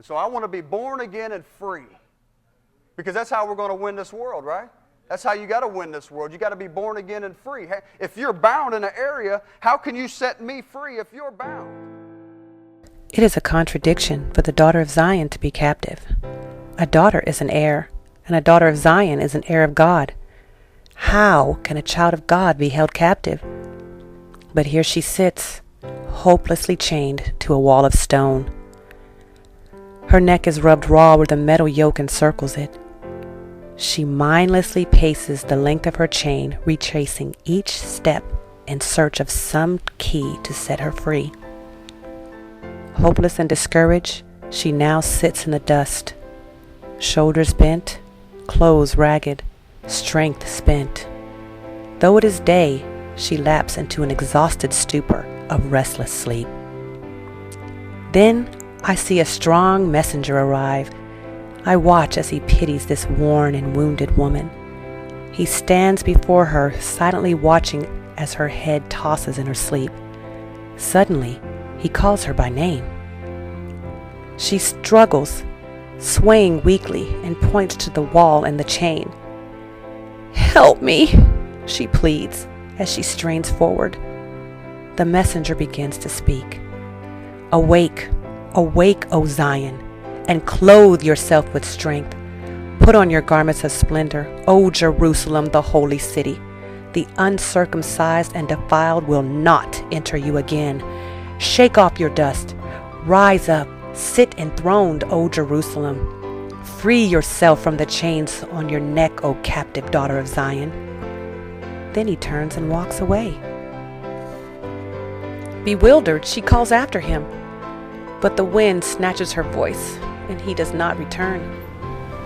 And so I want to be born again and free. Because that's how we're going to win this world, right? That's how you got to win this world. You got to be born again and free. If you're bound in an area, how can you set me free if you're bound? It is a contradiction for the daughter of Zion to be captive. A daughter is an heir, and a daughter of Zion is an heir of God. How can a child of God be held captive? But here she sits, hopelessly chained to a wall of stone. Her neck is rubbed raw where the metal yoke encircles it. She mindlessly paces the length of her chain, retracing each step in search of some key to set her free. Hopeless and discouraged, she now sits in the dust, shoulders bent, clothes ragged, strength spent. Though it is day, she lapses into an exhausted stupor of restless sleep. Then I see a strong messenger arrive. I watch as he pities this worn and wounded woman. He stands before her, silently watching as her head tosses in her sleep. Suddenly, he calls her by name. She struggles, swaying weakly, and points to the wall and the chain. "Help me," she pleads as she strains forward. The messenger begins to speak. "Awake, awake, O Zion, and clothe yourself with strength. Put on your garments of splendor, O Jerusalem, the holy city. The uncircumcised and defiled will not enter you again. Shake off your dust. Rise up, sit enthroned, O Jerusalem. Free yourself from the chains on your neck, O captive daughter of Zion." Then he turns and walks away. Bewildered, she calls after him, but the wind snatches her voice, and he does not return.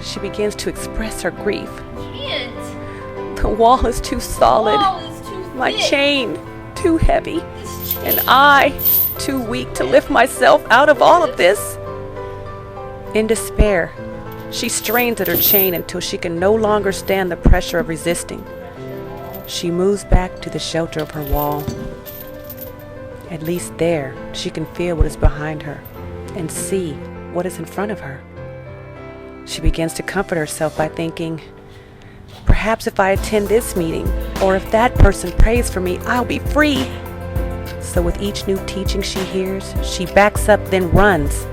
She begins to express her grief. Can't. The wall is too solid, my chain too heavy, and I too weak to lift myself out of all of this. In despair, she strains at her chain until she can no longer stand the pressure of resisting. She moves back to the shelter of her wall. At least there, she can feel what is behind her and see what is in front of her. She begins to comfort herself by thinking, perhaps if I attend this meeting, or if that person prays for me, I'll be free. So with each new teaching she hears, she backs up, then runs,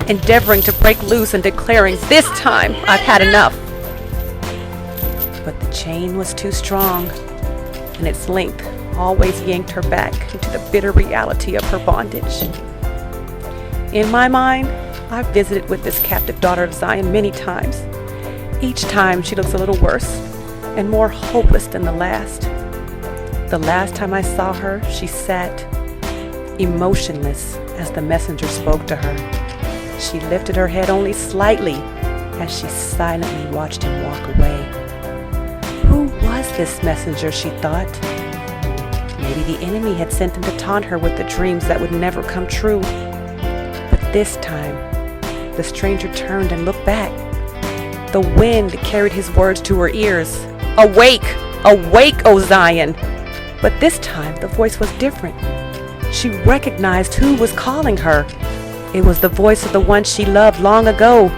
endeavoring to break loose and declaring, "This time I've had enough." But the chain was too strong, and its length always yanked her back into the bitter reality of her bondage. In my mind, I've visited with this captive daughter of Zion many times. Each time she looks a little worse and more hopeless than the last. The last time I saw her, she sat emotionless as the messenger spoke to her. She lifted her head only slightly as she silently watched him walk away. Who was this messenger, she thought? Maybe the enemy had sent him to taunt her with the dreams that would never come true. But this time, the stranger turned and looked back. The wind carried his words to her ears. "Awake, awake, O Zion!" But this time, the voice was different. She recognized who was calling her. It was the voice of the one she loved long ago.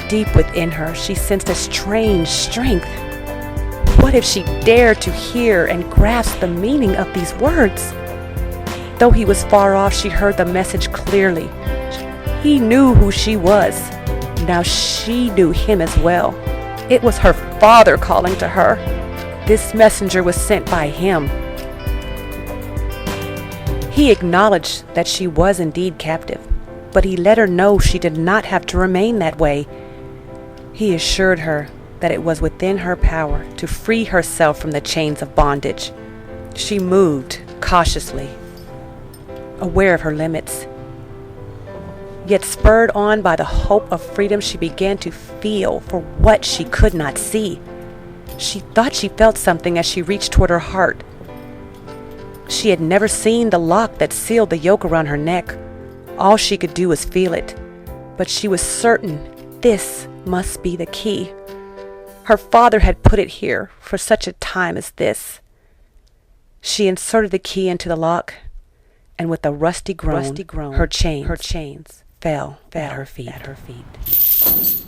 Deep within her, she sensed a strange strength. What if she dared to hear and grasp the meaning of these words? Though he was far off, she heard the message clearly. He knew who she was. Now she knew him as well. It was her father calling to her. This messenger was sent by him. He acknowledged that she was indeed captive, but he let her know she did not have to remain that way. He assured her that it was within her power to free herself from the chains of bondage. She moved cautiously, aware of her limits. Yet spurred on by the hope of freedom, she began to feel for what she could not see. She thought she felt something as she reached toward her heart. She had never seen the lock that sealed the yoke around her neck. All she could do was feel it, but she was certain this must be the key. Her father had put it here for such a time as this. She inserted the key into the lock, and with a rusty groan, her chains fell at her feet.